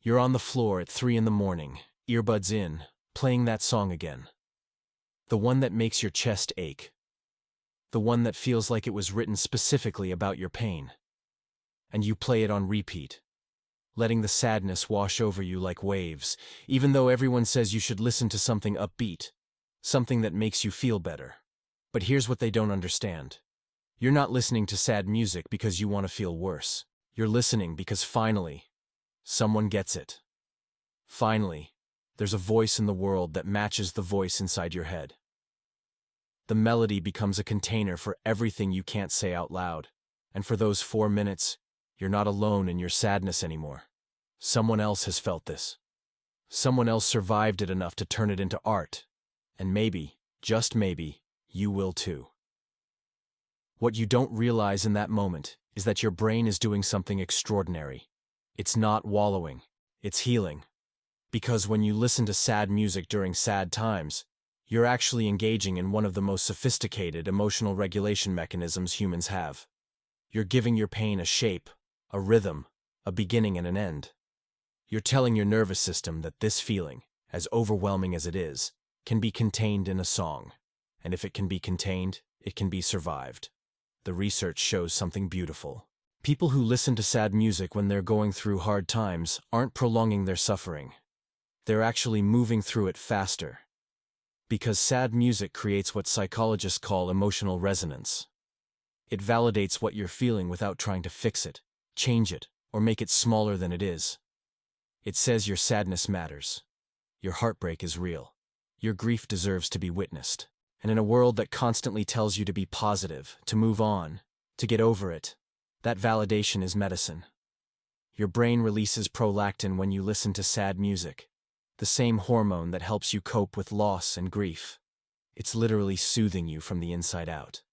You're on the floor at 3 in the morning, earbuds in, playing that song again. The one that makes your chest ache. The one that feels like it was written specifically about your pain. And you play it on repeat, letting the sadness wash over you like waves, even though everyone says you should listen to something upbeat, something that makes you feel better. But here's what they don't understand. You're not listening to sad music because you want to feel worse. You're listening because finally, someone gets it. Finally, there's a voice in the world that matches the voice inside your head. The melody becomes a container for everything you can't say out loud, and for those 4 minutes, you're not alone in your sadness anymore. Someone else has felt this. Someone else survived it enough to turn it into art, and maybe, just maybe, you will too. What you don't realize in that moment is that your brain is doing something extraordinary. It's not wallowing, it's healing. Because when you listen to sad music during sad times, you're actually engaging in one of the most sophisticated emotional regulation mechanisms humans have. You're giving your pain a shape, a rhythm, a beginning and an end. You're telling your nervous system that this feeling, as overwhelming as it is, can be contained in a song. And if it can be contained, it can be survived. The research shows something beautiful. People who listen to sad music when they're going through hard times aren't prolonging their suffering. They're actually moving through it faster. Because sad music creates what psychologists call emotional resonance. It validates what you're feeling without trying to fix it, change it, or make it smaller than it is. It says your sadness matters. Your heartbreak is real. Your grief deserves to be witnessed. And in a world that constantly tells you to be positive, to move on, to get over it, that validation is medicine. Your brain releases prolactin when you listen to sad music, the same hormone that helps you cope with loss and grief. It's literally soothing you from the inside out.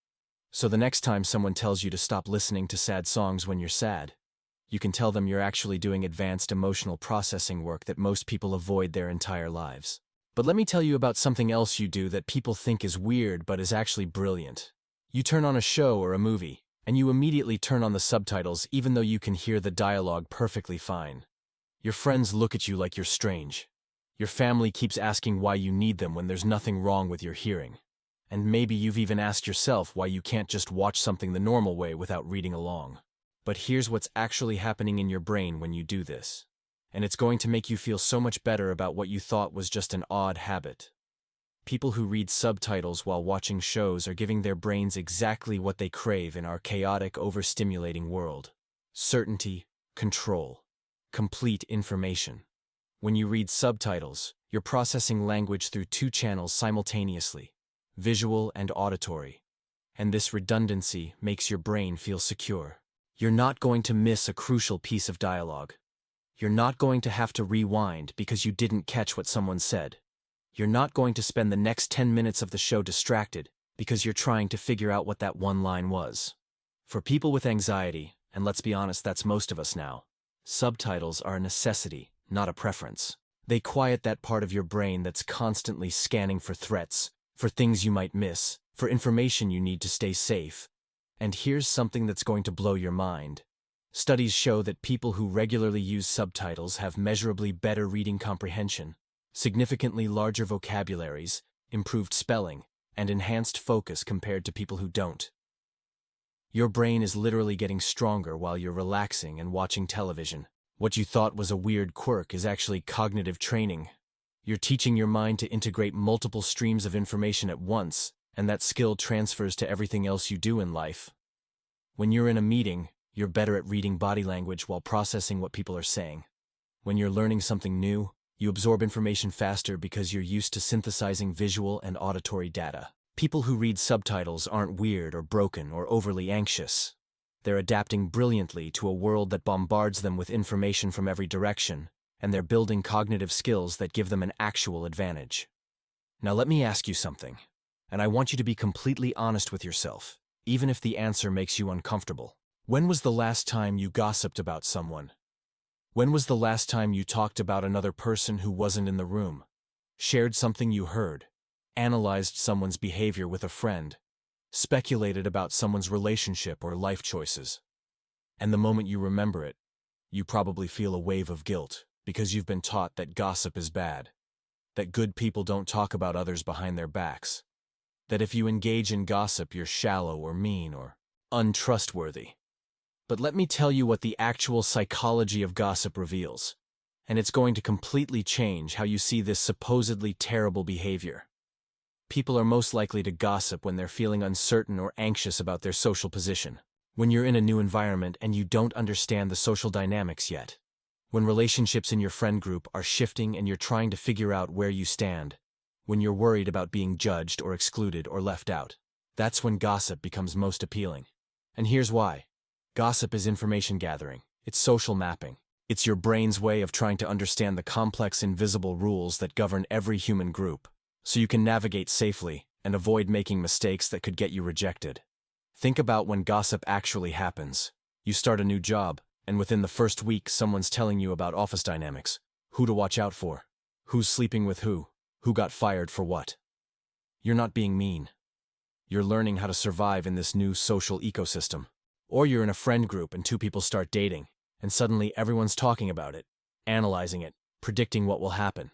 So the next time someone tells you to stop listening to sad songs when you're sad, you can tell them you're actually doing advanced emotional processing work that most people avoid their entire lives. But let me tell you about something else you do that people think is weird but is actually brilliant. You turn on a show or a movie, and you immediately turn on the subtitles even though you can hear the dialogue perfectly fine. Your friends look at you like you're strange. Your family keeps asking why you need them when there's nothing wrong with your hearing. And maybe you've even asked yourself why you can't just watch something the normal way without reading along. But here's what's actually happening in your brain when you do this. And it's going to make you feel so much better about what you thought was just an odd habit. People who read subtitles while watching shows are giving their brains exactly what they crave in our chaotic, overstimulating world. Certainty, control, complete information. When you read subtitles, you're processing language through 2 channels simultaneously, visual and auditory. And this redundancy makes your brain feel secure. You're not going to miss a crucial piece of dialogue. You're not going to have to rewind because you didn't catch what someone said. You're not going to spend the next 10 minutes of the show distracted because you're trying to figure out what that one line was. For people with anxiety, and let's be honest, that's most of us now, subtitles are a necessity, not a preference. They quiet that part of your brain that's constantly scanning for threats, for things you might miss, for information you need to stay safe. And here's something that's going to blow your mind. Studies show that people who regularly use subtitles have measurably better reading comprehension, significantly larger vocabularies, improved spelling, and enhanced focus compared to people who don't. Your brain is literally getting stronger while you're relaxing and watching television. What you thought was a weird quirk is actually cognitive training. You're teaching your mind to integrate multiple streams of information at once, and that skill transfers to everything else you do in life. When you're in a meeting, you're better at reading body language while processing what people are saying. When you're learning something new, you absorb information faster because you're used to synthesizing visual and auditory data. People who read subtitles aren't weird or broken or overly anxious. They're adapting brilliantly to a world that bombards them with information from every direction, and they're building cognitive skills that give them an actual advantage. Now let me ask you something, and I want you to be completely honest with yourself, even if the answer makes you uncomfortable. When was the last time you gossiped about someone? When was the last time you talked about another person who wasn't in the room? Shared something you heard? Analyzed someone's behavior with a friend? Speculated about someone's relationship or life choices? And the moment you remember it, you probably feel a wave of guilt, because you've been taught that gossip is bad, that good people don't talk about others behind their backs, that if you engage in gossip, you're shallow or mean or untrustworthy. But let me tell you what the actual psychology of gossip reveals, and it's going to completely change how you see this supposedly terrible behavior. People are most likely to gossip when they're feeling uncertain or anxious about their social position, when you're in a new environment and you don't understand the social dynamics yet, when relationships in your friend group are shifting and you're trying to figure out where you stand, when you're worried about being judged or excluded or left out. That's when gossip becomes most appealing. And here's why. Gossip is information gathering. It's social mapping. It's your brain's way of trying to understand the complex invisible rules that govern every human group, so you can navigate safely and avoid making mistakes that could get you rejected. Think about when gossip actually happens. You start a new job, and within the first week someone's telling you about office dynamics, who to watch out for, who's sleeping with who got fired for what. You're not being mean. You're learning how to survive in this new social ecosystem. Or you're in a friend group and two people start dating, and suddenly everyone's talking about it, analyzing it, predicting what will happen.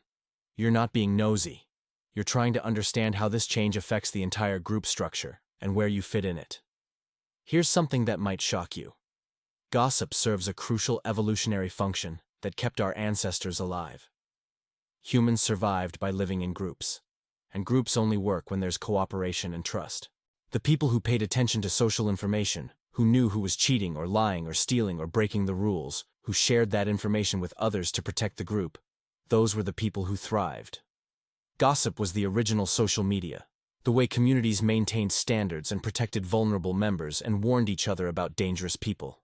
You're not being nosy. You're trying to understand how this change affects the entire group structure and where you fit in it. Here's something that might shock you. Gossip serves a crucial evolutionary function that kept our ancestors alive. Humans survived by living in groups, and groups only work when there's cooperation and trust. The people who paid attention to social information, who knew who was cheating or lying or stealing or breaking the rules, who shared that information with others to protect the group, those were the people who thrived. Gossip was the original social media, the way communities maintained standards and protected vulnerable members and warned each other about dangerous people.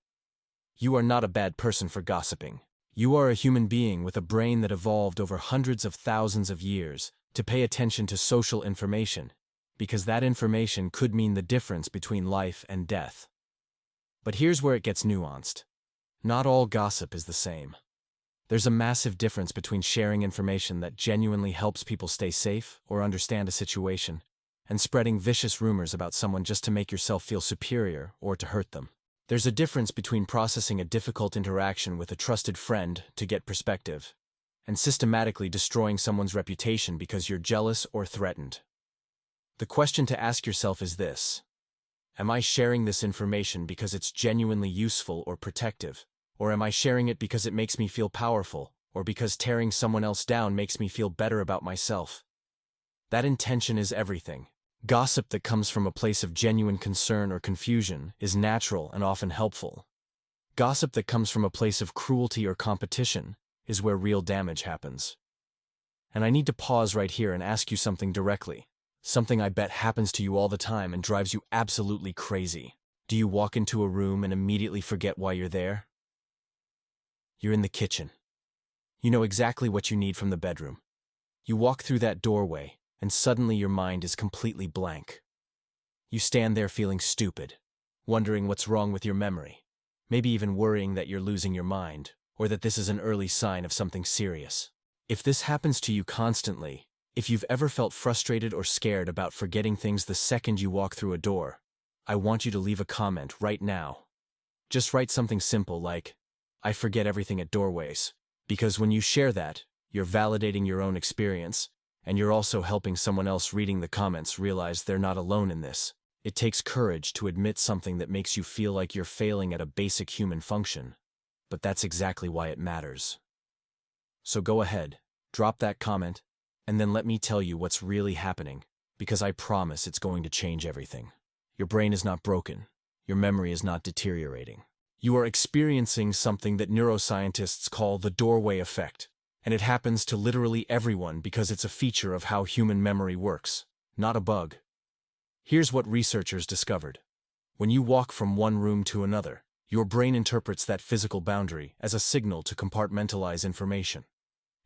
You are not a bad person for gossiping. You are a human being with a brain that evolved over hundreds of thousands of years to pay attention to social information, because that information could mean the difference between life and death. But here's where it gets nuanced. Not all gossip is the same. There's a massive difference between sharing information that genuinely helps people stay safe or understand a situation, and spreading vicious rumors about someone just to make yourself feel superior or to hurt them. There's a difference between processing a difficult interaction with a trusted friend to get perspective, and systematically destroying someone's reputation because you're jealous or threatened. The question to ask yourself is this: am I sharing this information because it's genuinely useful or protective? Or am I sharing it because it makes me feel powerful, or because tearing someone else down makes me feel better about myself? That intention is everything. Gossip that comes from a place of genuine concern or confusion is natural and often helpful. Gossip that comes from a place of cruelty or competition is where real damage happens. And I need to pause right here and ask you something directly. Something I bet happens to you all the time and drives you absolutely crazy. Do you walk into a room and immediately forget why you're there? You're in the kitchen. You know exactly what you need from the bedroom. You walk through that doorway, and suddenly your mind is completely blank. You stand there feeling stupid, wondering what's wrong with your memory, maybe even worrying that you're losing your mind, or that this is an early sign of something serious. If this happens to you constantly, if you've ever felt frustrated or scared about forgetting things the second you walk through a door, I want you to leave a comment right now. Just write something simple like, "I forget everything at doorways," because when you share that, you're validating your own experience, and you're also helping someone else reading the comments realize they're not alone in this. It takes courage to admit something that makes you feel like you're failing at a basic human function, but that's exactly why it matters. So go ahead, drop that comment, and then let me tell you what's really happening, because I promise it's going to change everything. Your brain is not broken. Your memory is not deteriorating. You are experiencing something that neuroscientists call the doorway effect, and it happens to literally everyone because it's a feature of how human memory works, not a bug. Here's what researchers discovered. When you walk from one room to another, your brain interprets that physical boundary as a signal to compartmentalize information.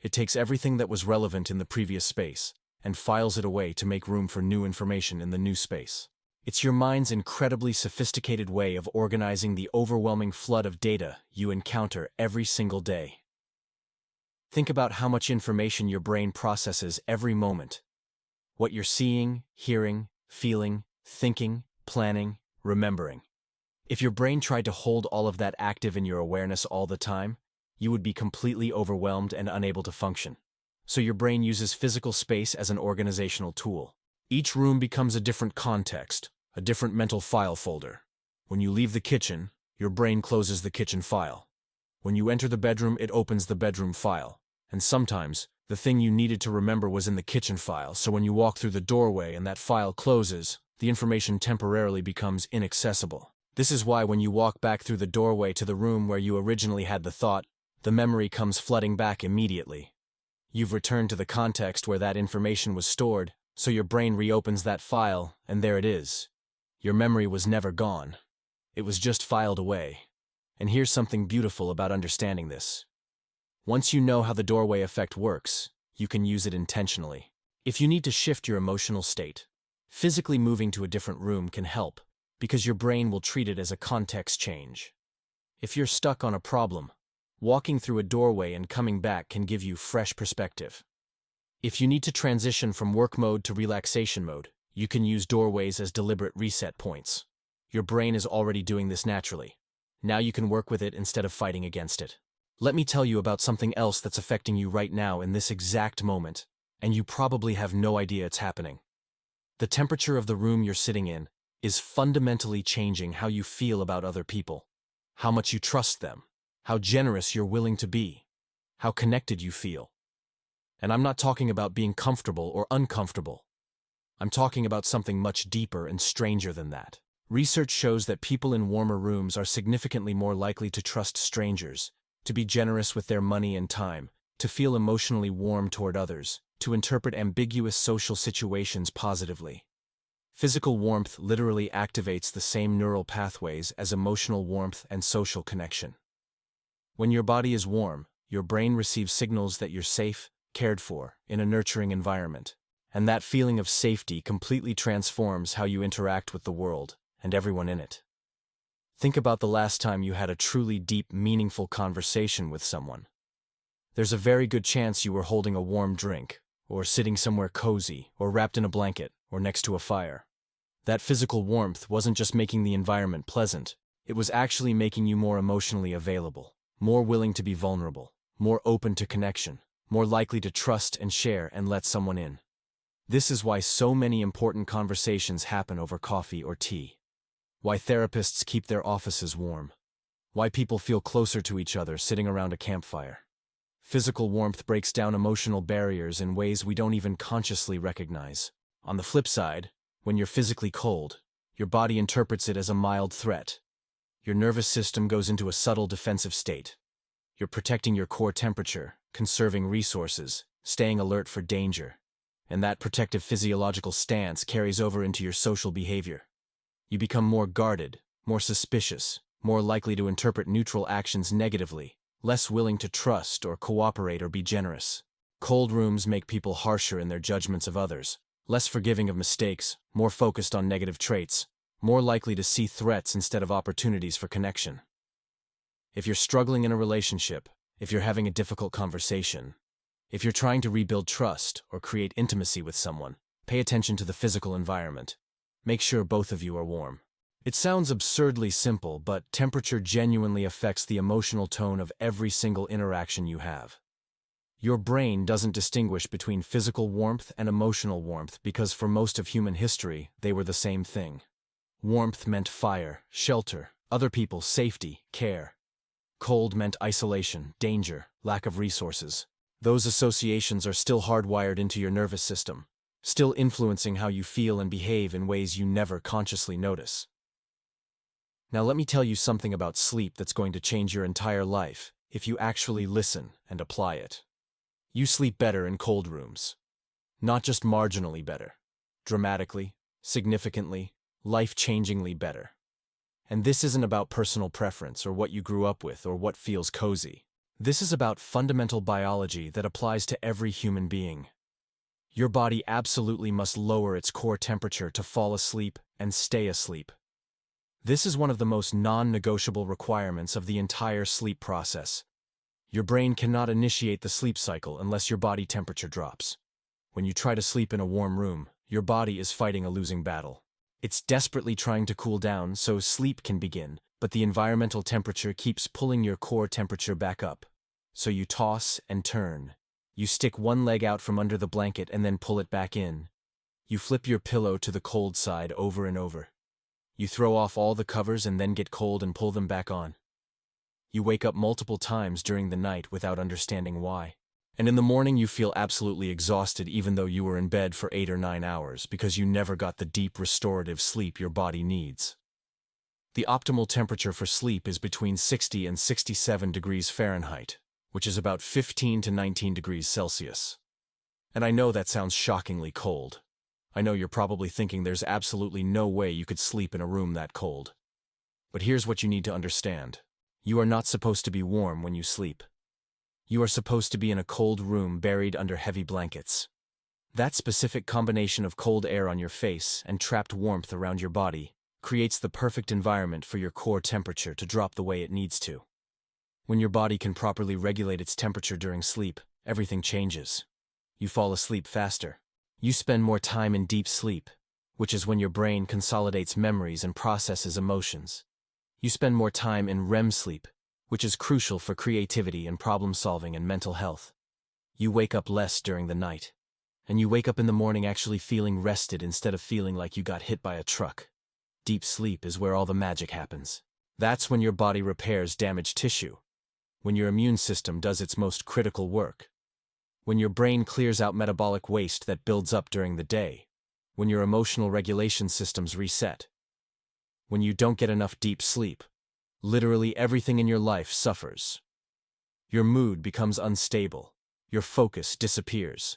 It takes everything that was relevant in the previous space and files it away to make room for new information in the new space. It's your mind's incredibly sophisticated way of organizing the overwhelming flood of data you encounter every single day. Think about how much information your brain processes every moment. What you're seeing, hearing, feeling, thinking, planning, remembering. If your brain tried to hold all of that active in your awareness all the time, you would be completely overwhelmed and unable to function. So your brain uses physical space as an organizational tool. Each room becomes a different context, a different mental file folder. When you leave the kitchen, your brain closes the kitchen file. When you enter the bedroom, it opens the bedroom file. And sometimes, the thing you needed to remember was in the kitchen file, so when you walk through the doorway and that file closes, the information temporarily becomes inaccessible. This is why when you walk back through the doorway to the room where you originally had the thought, the memory comes flooding back immediately. You've returned to the context where that information was stored, so your brain reopens that file, and there it is. Your memory was never gone. It was just filed away. And here's something beautiful about understanding this. Once you know how the doorway effect works, you can use it intentionally. If you need to shift your emotional state, physically moving to a different room can help, because your brain will treat it as a context change. If you're stuck on a problem, walking through a doorway and coming back can give you fresh perspective. If you need to transition from work mode to relaxation mode, you can use doorways as deliberate reset points. Your brain is already doing this naturally. Now you can work with it instead of fighting against it. Let me tell you about something else that's affecting you right now in this exact moment, and you probably have no idea it's happening. The temperature of the room you're sitting in is fundamentally changing how you feel about other people, how much you trust them, how generous you're willing to be, how connected you feel. And I'm not talking about being comfortable or uncomfortable. I'm talking about something much deeper and stranger than that. Research shows that people in warmer rooms are significantly more likely to trust strangers, to be generous with their money and time, to feel emotionally warm toward others, to interpret ambiguous social situations positively. Physical warmth literally activates the same neural pathways as emotional warmth and social connection. When your body is warm, your brain receives signals that you're safe, cared for, in a nurturing environment. And that feeling of safety completely transforms how you interact with the world and everyone in it. Think about the last time you had a truly deep, meaningful conversation with someone. There's a very good chance you were holding a warm drink, or sitting somewhere cozy, or wrapped in a blanket, or next to a fire. That physical warmth wasn't just making the environment pleasant, it was actually making you more emotionally available, more willing to be vulnerable, more open to connection, more likely to trust and share and let someone in. This is why so many important conversations happen over coffee or tea. Why therapists keep their offices warm. Why people feel closer to each other sitting around a campfire. Physical warmth breaks down emotional barriers in ways we don't even consciously recognize. On the flip side, when you're physically cold, your body interprets it as a mild threat. Your nervous system goes into a subtle defensive state. You're protecting your core temperature, conserving resources, staying alert for danger. And that protective physiological stance carries over into your social behavior. You become more guarded, more suspicious, more likely to interpret neutral actions negatively, less willing to trust or cooperate or be generous. Cold rooms make people harsher in their judgments of others, less forgiving of mistakes, more focused on negative traits, more likely to see threats instead of opportunities for connection. If you're struggling in a relationship, if you're having a difficult conversation, if you're trying to rebuild trust or create intimacy with someone, pay attention to the physical environment. Make sure both of you are warm. It sounds absurdly simple, but temperature genuinely affects the emotional tone of every single interaction you have. Your brain doesn't distinguish between physical warmth and emotional warmth because for most of human history, they were the same thing. Warmth meant fire, shelter, other people, safety, care. Cold meant isolation, danger, lack of resources. Those associations are still hardwired into your nervous system, still influencing how you feel and behave in ways you never consciously notice. Now let me tell you something about sleep that's going to change your entire life if you actually listen and apply it. You sleep better in cold rooms. Not just marginally better. Dramatically, significantly, life-changingly better. And this isn't about personal preference or what you grew up with or what feels cozy. This is about fundamental biology that applies to every human being. Your body absolutely must lower its core temperature to fall asleep and stay asleep. This is one of the most non-negotiable requirements of the entire sleep process. Your brain cannot initiate the sleep cycle unless your body temperature drops. When you try to sleep in a warm room, your body is fighting a losing battle. It's desperately trying to cool down so sleep can begin, but the environmental temperature keeps pulling your core temperature back up. So you toss and turn. You stick one leg out from under the blanket and then pull it back in. You flip your pillow to the cold side over and over. You throw off all the covers and then get cold and pull them back on. You wake up multiple times during the night without understanding why. And in the morning you feel absolutely exhausted even though you were in bed for 8 or 9 hours because you never got the deep restorative sleep your body needs. The optimal temperature for sleep is between 60 and 67 degrees Fahrenheit, which is about 15 to 19 degrees Celsius. And I know that sounds shockingly cold. I know you're probably thinking there's absolutely no way you could sleep in a room that cold. But here's what you need to understand. You are not supposed to be warm when you sleep. You are supposed to be in a cold room buried under heavy blankets. That specific combination of cold air on your face and trapped warmth around your body creates the perfect environment for your core temperature to drop the way it needs to. When your body can properly regulate its temperature during sleep, everything changes. You fall asleep faster. You spend more time in deep sleep, which is when your brain consolidates memories and processes emotions. You spend more time in REM sleep, which is crucial for creativity and problem-solving and mental health. You wake up less during the night, and you wake up in the morning actually feeling rested instead of feeling like you got hit by a truck. Deep sleep is where all the magic happens. That's when your body repairs damaged tissue, when your immune system does its most critical work, when your brain clears out metabolic waste that builds up during the day, when your emotional regulation systems reset. When you don't get enough deep sleep, literally everything in your life suffers. Your mood becomes unstable, your focus disappears,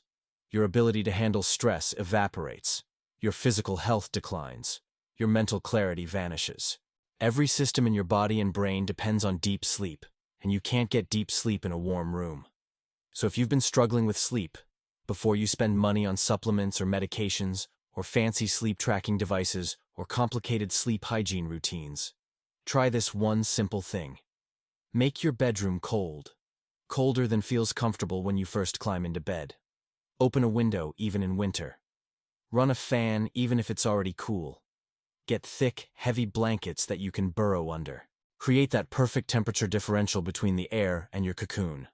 your ability to handle stress evaporates, your physical health declines, your mental clarity vanishes. Every system in your body and brain depends on deep sleep, and you can't get deep sleep in a warm room. So if you've been struggling with sleep, before you spend money on supplements or medications, or fancy sleep tracking devices, or complicated sleep hygiene routines, try this one simple thing. Make your bedroom cold. Colder than feels comfortable when you first climb into bed. Open a window even in winter. Run a fan even if it's already cool. Get thick, heavy blankets that you can burrow under. Create that perfect temperature differential between the air and your cocoon.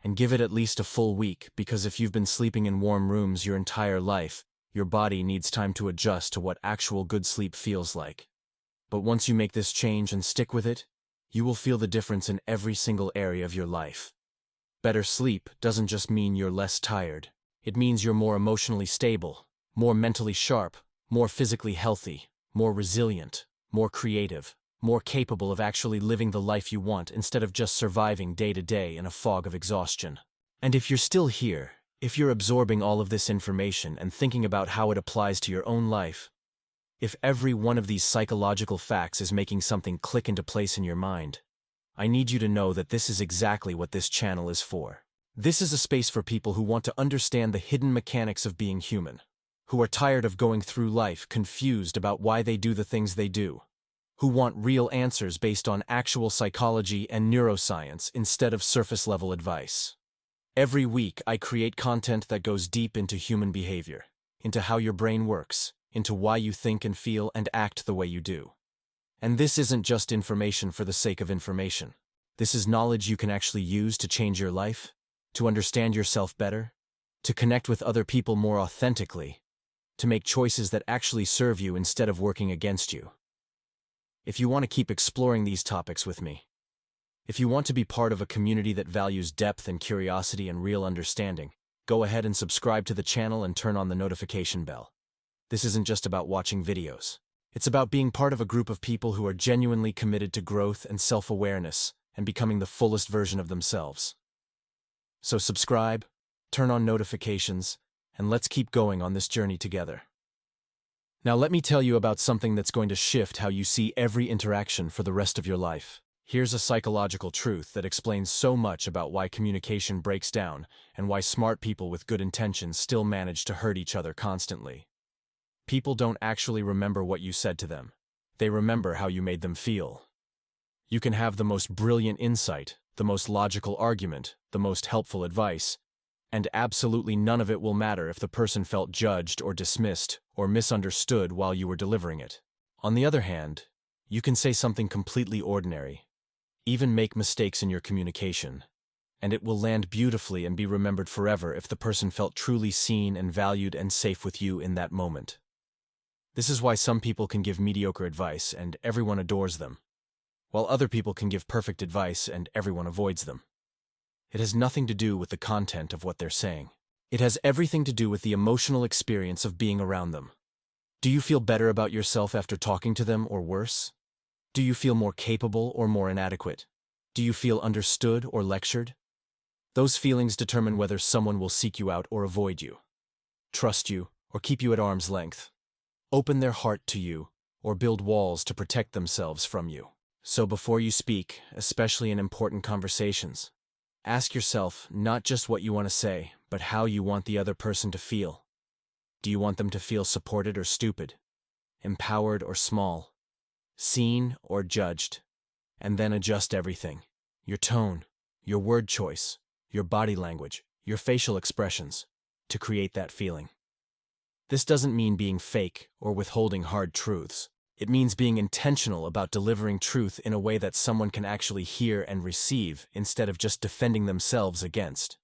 And give it at least a full week, because if you've been sleeping in warm rooms your entire life, your body needs time to adjust to what actual good sleep feels like. But once you make this change and stick with it, you will feel the difference in every single area of your life. Better sleep doesn't just mean you're less tired. It means you're more emotionally stable, more mentally sharp, more physically healthy, more resilient, more creative, more capable of actually living the life you want instead of just surviving day to day in a fog of exhaustion. And if you're still here, if you're absorbing all of this information and thinking about how it applies to your own life, if every one of these psychological facts is making something click into place in your mind, I need you to know that this is exactly what this channel is for. This is a space for people who want to understand the hidden mechanics of being human, who are tired of going through life confused about why they do the things they do, who want real answers based on actual psychology and neuroscience instead of surface-level advice. Every week, I create content that goes deep into human behavior, into how your brain works, into why you think and feel and act the way you do. And this isn't just information for the sake of information. This is knowledge you can actually use to change your life, to understand yourself better, to connect with other people more authentically, to make choices that actually serve you instead of working against you. If you want to keep exploring these topics with me, if you want to be part of a community that values depth and curiosity and real understanding, go ahead and subscribe to the channel and turn on the notification bell. This isn't just about watching videos. It's about being part of a group of people who are genuinely committed to growth and self-awareness and becoming the fullest version of themselves. So subscribe, turn on notifications, and let's keep going on this journey together. Now let me tell you about something that's going to shift how you see every interaction for the rest of your life. Here's a psychological truth that explains so much about why communication breaks down and why smart people with good intentions still manage to hurt each other constantly. People don't actually remember what you said to them. They remember how you made them feel. You can have the most brilliant insight, the most logical argument, the most helpful advice, and absolutely none of it will matter if the person felt judged or dismissed or misunderstood while you were delivering it. On the other hand, you can say something completely ordinary, even make mistakes in your communication, and it will land beautifully and be remembered forever if the person felt truly seen and valued and safe with you in that moment. This is why some people can give mediocre advice and everyone adores them, while other people can give perfect advice and everyone avoids them. It has nothing to do with the content of what they're saying. It has everything to do with the emotional experience of being around them. Do you feel better about yourself after talking to them, or worse? Do you feel more capable or more inadequate? Do you feel understood or lectured? Those feelings determine whether someone will seek you out or avoid you, trust you, or keep you at arm's length, open their heart to you, or build walls to protect themselves from you. So before you speak, especially in important conversations, ask yourself not just what you want to say, but how you want the other person to feel. Do you want them to feel supported or stupid, empowered or small, seen or judged? And then adjust everything: your tone, your word choice, your body language, your facial expressions, to create that feeling. This doesn't mean being fake or withholding hard truths. It means being intentional about delivering truth in a way that someone can actually hear and receive instead of just defending themselves against.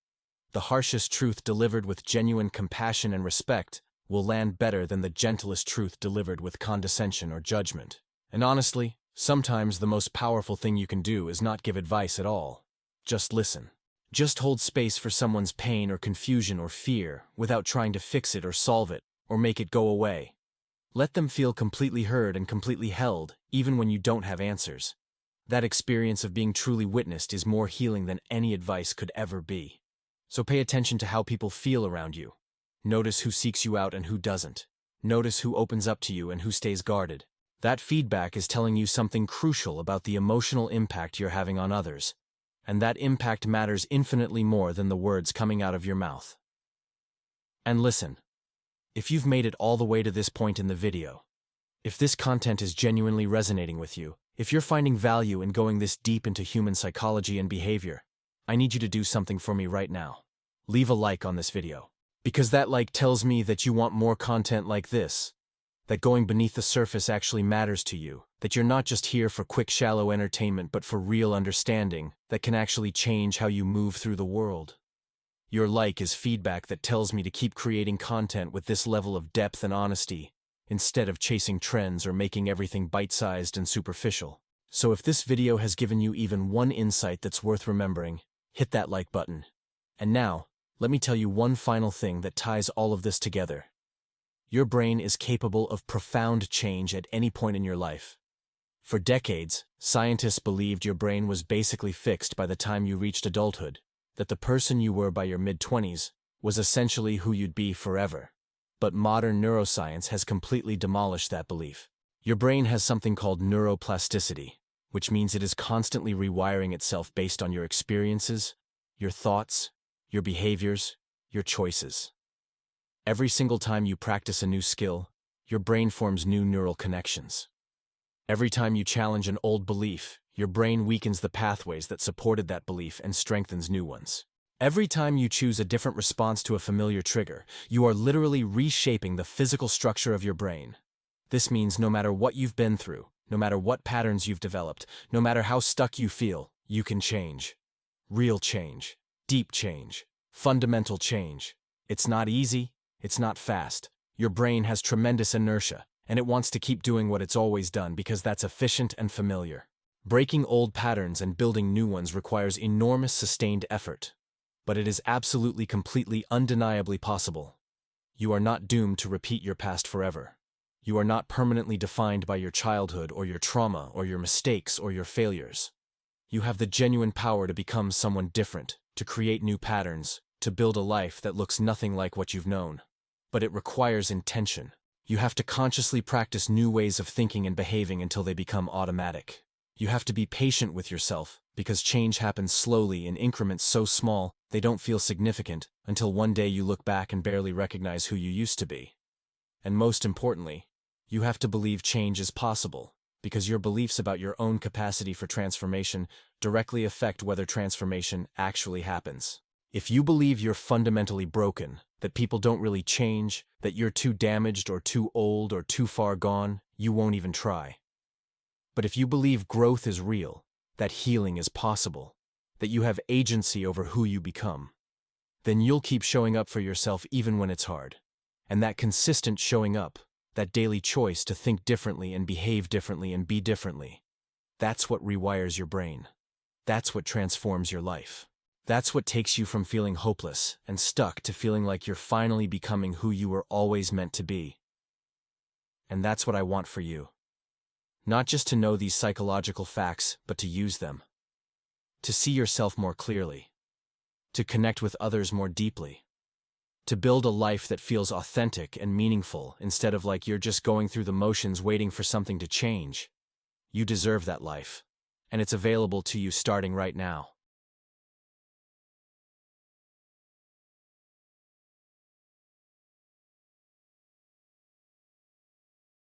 The harshest truth delivered with genuine compassion and respect will land better than the gentlest truth delivered with condescension or judgment. And honestly, sometimes the most powerful thing you can do is not give advice at all. Just listen. Just hold space for someone's pain or confusion or fear without trying to fix it or solve it or make it go away. Let them feel completely heard and completely held, even when you don't have answers. That experience of being truly witnessed is more healing than any advice could ever be. So pay attention to how people feel around you. Notice who seeks you out and who doesn't. Notice who opens up to you and who stays guarded. That feedback is telling you something crucial about the emotional impact you're having on others. And that impact matters infinitely more than the words coming out of your mouth. And listen, if you've made it all the way to this point in the video, if this content is genuinely resonating with you, if you're finding value in going this deep into human psychology and behavior, I need you to do something for me right now. Leave a like on this video, because that like tells me that you want more content like this, that going beneath the surface actually matters to you, that you're not just here for quick, shallow entertainment, but for real understanding that can actually change how you move through the world. Your like is feedback that tells me to keep creating content with this level of depth and honesty, instead of chasing trends or making everything bite-sized and superficial. So if this video has given you even one insight that's worth remembering, hit that like button. And now, let me tell you one final thing that ties all of this together. Your brain is capable of profound change at any point in your life. For decades, scientists believed your brain was basically fixed by the time you reached adulthood, that the person you were by your mid-20s was essentially who you'd be forever. But modern neuroscience has completely demolished that belief. Your brain has something called neuroplasticity, which means it is constantly rewiring itself based on your experiences, your thoughts, your behaviors, your choices. Every single time you practice a new skill, your brain forms new neural connections. Every time you challenge an old belief, your brain weakens the pathways that supported that belief and strengthens new ones. Every time you choose a different response to a familiar trigger, you are literally reshaping the physical structure of your brain. This means no matter what you've been through, no matter what patterns you've developed, no matter how stuck you feel, you can change. Real change. Deep change. Fundamental change. It's not easy. It's not fast. Your brain has tremendous inertia, and it wants to keep doing what it's always done because that's efficient and familiar. Breaking old patterns and building new ones requires enormous sustained effort. But it is absolutely, completely, undeniably possible. You are not doomed to repeat your past forever. You are not permanently defined by your childhood or your trauma or your mistakes or your failures. You have the genuine power to become someone different, to create new patterns, to build a life that looks nothing like what you've known. But it requires intention. You have to consciously practice new ways of thinking and behaving until they become automatic. You have to be patient with yourself, because change happens slowly in increments so small they don't feel significant until one day you look back and barely recognize who you used to be. And most importantly, you have to believe change is possible, because your beliefs about your own capacity for transformation directly affect whether transformation actually happens. If you believe you're fundamentally broken, that people don't really change, that you're too damaged or too old or too far gone, you won't even try. But if you believe growth is real, that healing is possible, that you have agency over who you become. Then you'll keep showing up for yourself even when it's hard. And that consistent showing up, that daily choice to think differently and behave differently and be differently, that's what rewires your brain. That's what transforms your life. That's what takes you from feeling hopeless and stuck to feeling like you're finally becoming who you were always meant to be. And that's what I want for you. Not just to know these psychological facts, but to use them. To see yourself more clearly. To connect with others more deeply. To build a life that feels authentic and meaningful instead of like you're just going through the motions waiting for something to change. You deserve that life. And it's available to you starting right now.